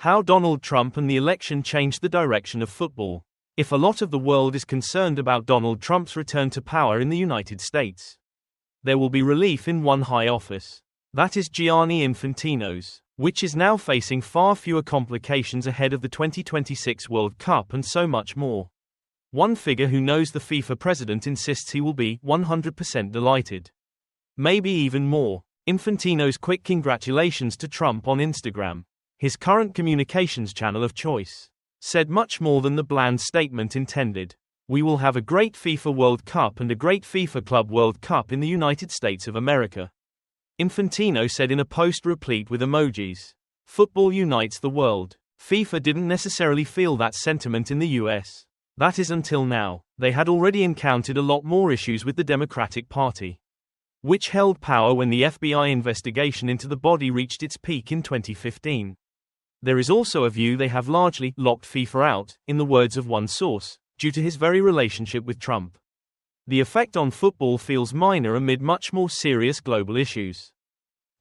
How Donald Trump and the election changed the direction of football. If a lot of the world is concerned about Donald Trump's return to power in the United States, there will be relief in one high office. That is Gianni Infantino's, which is now facing far fewer complications ahead of the 2026 World Cup and so much more. One figure who knows the FIFA president insists he will be 100% delighted. Maybe even more. Infantino's quick congratulations to Trump on Instagram, his current communications channel of choice, said much more than the bland statement intended. We will have a great FIFA World Cup and a great FIFA Club World Cup in the United States of America. Infantino said in a post replete with emojis. Football unites the world. FIFA didn't necessarily feel that sentiment in the US. That is until now. They had already encountered a lot more issues with the Democratic Party, which held power when the FBI investigation into the body reached its peak in 2015. There is also a view they have largely locked FIFA out, in the words of one source, due to his very relationship with Trump. The effect on football feels minor amid much more serious global issues.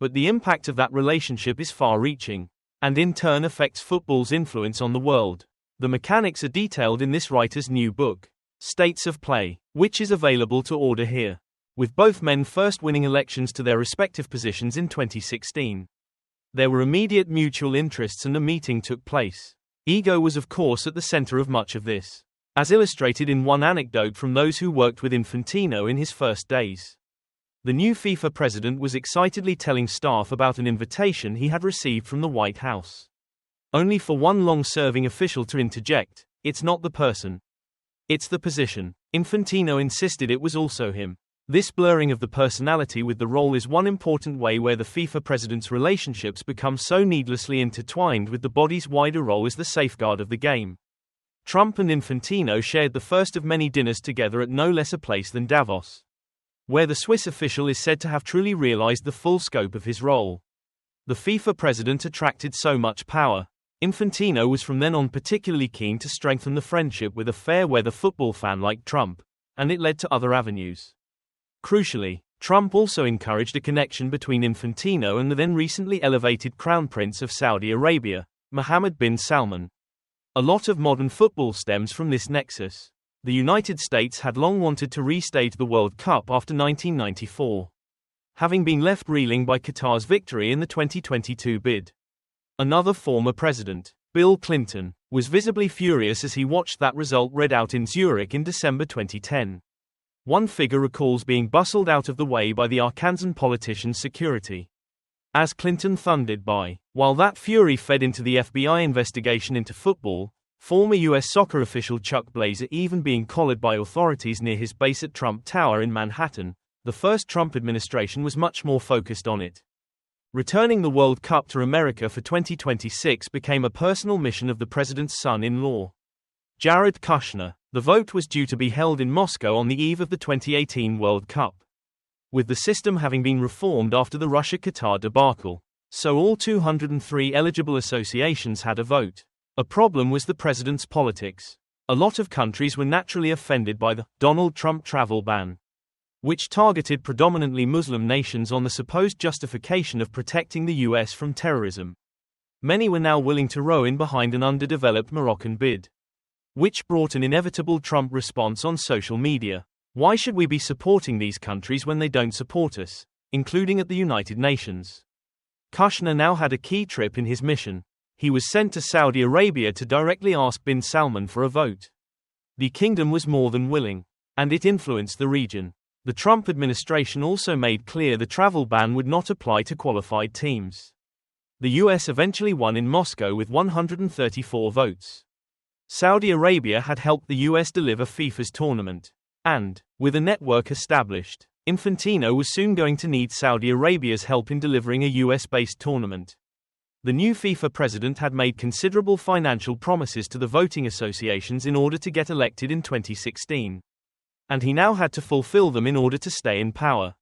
But the impact of that relationship is far-reaching, and in turn affects football's influence on the world. The mechanics are detailed in this writer's new book, States of Play, which is available to order here. With both men first winning elections to their respective positions in 2016. There were immediate mutual interests and a meeting took place. Ego was of course at the center of much of this, as illustrated in one anecdote from those who worked with Infantino in his first days. The new FIFA president was excitedly telling staff about an invitation he had received from the White House. Only for one long-serving official to interject, "It's not the person. It's the position." Infantino insisted it was also him. This blurring of the personality with the role is one important way where the FIFA president's relationships become so needlessly intertwined with the body's wider role as the safeguard of the game. Trump and Infantino shared the first of many dinners together at no less a place than Davos, where the Swiss official is said to have truly realized the full scope of his role. The FIFA president attracted so much power. Infantino was from then on particularly keen to strengthen the friendship with a fair-weather football fan like Trump, and it led to other avenues. Crucially, Trump also encouraged a connection between Infantino and the then recently elevated Crown Prince of Saudi Arabia, Mohammed bin Salman. A lot of modern football stems from this nexus. The United States had long wanted to restage the World Cup after 1994, having been left reeling by Qatar's victory in the 2022 bid. Another former president, Bill Clinton, was visibly furious as he watched that result read out in Zurich in December 2010. One figure recalls being bustled out of the way by the Arkansan politician's security, as Clinton thundered by. While that fury fed into the FBI investigation into football, former U.S. soccer official Chuck Blazer even being collared by authorities near his base at Trump Tower in Manhattan, the first Trump administration was much more focused on it. Returning the World Cup to America for 2026 became a personal mission of the president's son-in-law, Jared Kushner. The vote was due to be held in Moscow on the eve of the 2018 World Cup, with the system having been reformed after the Russia-Qatar debacle, so all 203 eligible associations had a vote. A problem was the president's politics. A lot of countries were naturally offended by the Donald Trump travel ban, which targeted predominantly Muslim nations on the supposed justification of protecting the US from terrorism. Many were now willing to row in behind an underdeveloped Moroccan bid, which brought an inevitable Trump response on social media. Why should we be supporting these countries when they don't support us, including at the United Nations? Kushner now had a key trip in his mission. He was sent to Saudi Arabia to directly ask bin Salman for a vote. The kingdom was more than willing, and it influenced the region. The Trump administration also made clear the travel ban would not apply to qualified teams. The US eventually won in Moscow with 134 votes. Saudi Arabia had helped the US deliver FIFA's tournament, and, with a network established, Infantino was soon going to need Saudi Arabia's help in delivering a US-based tournament. The new FIFA president had made considerable financial promises to the voting associations in order to get elected in 2016. And he now had to fulfill them in order to stay in power.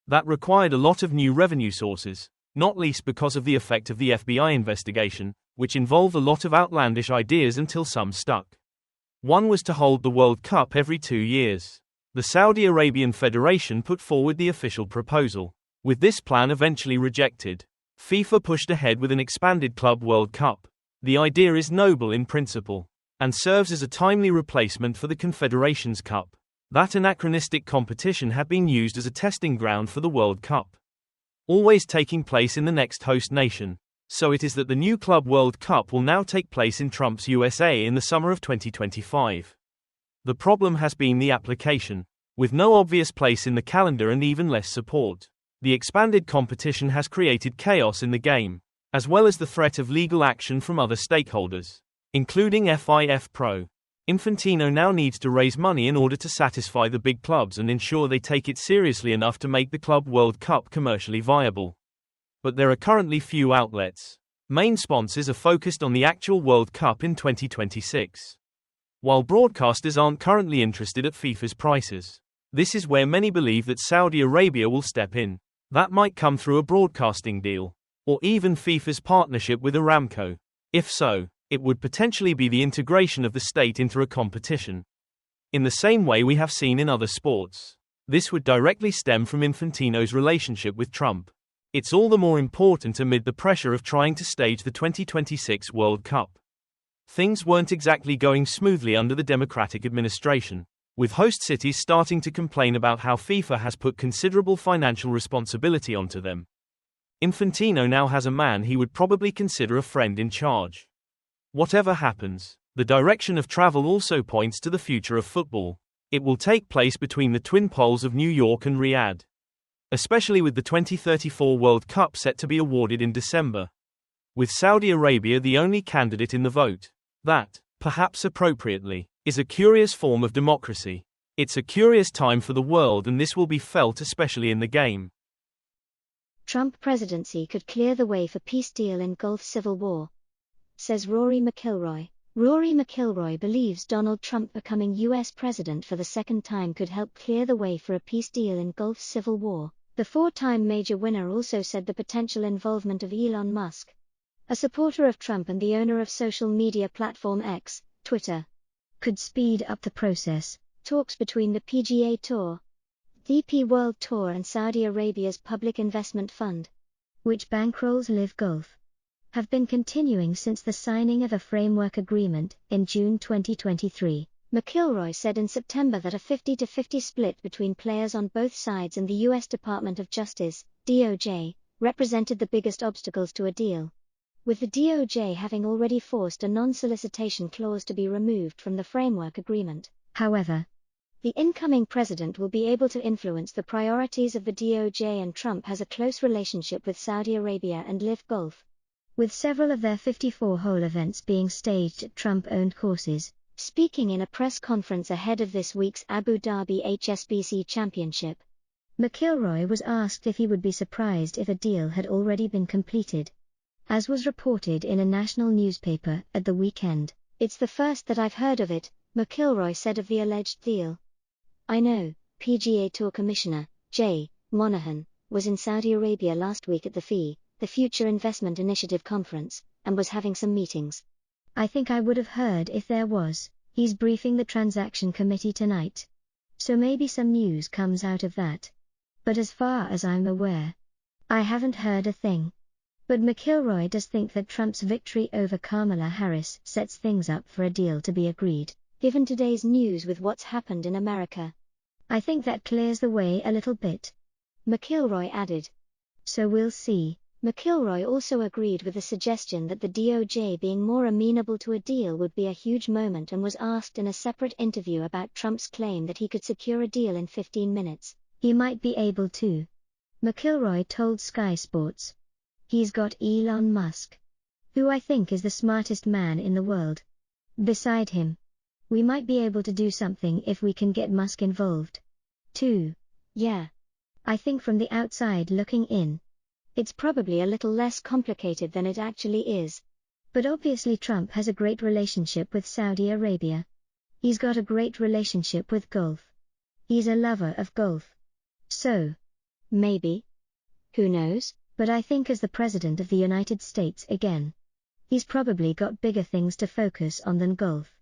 That required a lot of new revenue sources, not least because of the effect of the FBI investigation, which involved a lot of outlandish ideas until some stuck. One was to hold the World Cup every 2 years. The Saudi Arabian Federation put forward the official proposal. With this plan eventually rejected, FIFA pushed ahead with an expanded Club World Cup. The idea is noble in principle, and serves as a timely replacement for the Confederations Cup. That anachronistic competition had been used as a testing ground for the World Cup, always taking place in the next host nation. So it is that the new Club World Cup will now take place in Trump's USA in the summer of 2025. The problem has been the application. With no obvious place in the calendar and even less support, the expanded competition has created chaos in the game, as well as the threat of legal action from other stakeholders, including FIFA Pro. Infantino now needs to raise money in order to satisfy the big clubs and ensure they take it seriously enough to make the Club World Cup commercially viable. But there are currently few outlets. Main sponsors are focused on the actual World Cup in 2026, while broadcasters aren't currently interested at FIFA's prices. This is where many believe that Saudi Arabia will step in. That might come through a broadcasting deal, or even FIFA's partnership with Aramco. If so, it would potentially be the integration of the state into a competition, in the same way we have seen in other sports. This would directly stem from Infantino's relationship with Trump. It's all the more important amid the pressure of trying to stage the 2026 World Cup. Things weren't exactly going smoothly under the Democratic administration, with host cities starting to complain about how FIFA has put considerable financial responsibility onto them. Infantino now has a man he would probably consider a friend in charge. Whatever happens, the direction of travel also points to the future of football. It will take place between the twin poles of New York and Riyadh, especially with the 2034 World Cup set to be awarded in December, with Saudi Arabia the only candidate in the vote. That, perhaps appropriately, is a curious form of democracy. It's a curious time for the world, and this will be felt especially in the game. Trump presidency could clear the way for peace deal in Gulf civil war, says Rory McIlroy. Rory McIlroy believes Donald Trump becoming U.S. president for the second time could help clear the way for a peace deal in Gulf civil war. The four-time major winner also said the potential involvement of Elon Musk, a supporter of Trump and the owner of social media platform X, Twitter, could speed up the process. Talks between the PGA Tour, DP World Tour and Saudi Arabia's Public Investment Fund, which bankrolls LIV Golf, have been continuing since the signing of a framework agreement in June 2023. McIlroy said in September that a 50-50 split between players on both sides and the U.S. Department of Justice, DOJ, represented the biggest obstacles to a deal, with the DOJ having already forced a non-solicitation clause to be removed from the framework agreement. However, the incoming president will be able to influence the priorities of the DOJ, and Trump has a close relationship with Saudi Arabia and LIV Golf, with several of their 54-hole events being staged at Trump-owned courses. Speaking in a press conference ahead of this week's Abu Dhabi HSBC Championship, McIlroy was asked if he would be surprised if a deal had already been completed, as was reported in a national newspaper at the weekend. "It's the first that I've heard of it," McIlroy said of the alleged deal. "I know, PGA Tour Commissioner, Jay Monahan, was in Saudi Arabia last week at the FI, the Future Investment Initiative Conference, and was having some meetings. I think I would have heard if there was. He's briefing the transaction committee tonight, so maybe some news comes out of that. But as far as I'm aware, I haven't heard a thing." But McIlroy does think that Trump's victory over Kamala Harris sets things up for a deal to be agreed, given today's news with what's happened in America. "I think that clears the way a little bit," McIlroy added. "So we'll see." McIlroy also agreed with the suggestion that the DOJ being more amenable to a deal would be a huge moment, and was asked in a separate interview about Trump's claim that he could secure a deal in 15 minutes. "He might be able to," McIlroy told Sky Sports. "He's got Elon Musk, who I think is the smartest man in the world, beside him. We might be able to do something if we can get Musk involved, too. Yeah. I think from the outside looking in, it's probably a little less complicated than it actually is. But obviously Trump has a great relationship with Saudi Arabia. He's got a great relationship with golf. He's a lover of golf. So, maybe. Who knows? But I think as the President of the United States again, he's probably got bigger things to focus on than golf."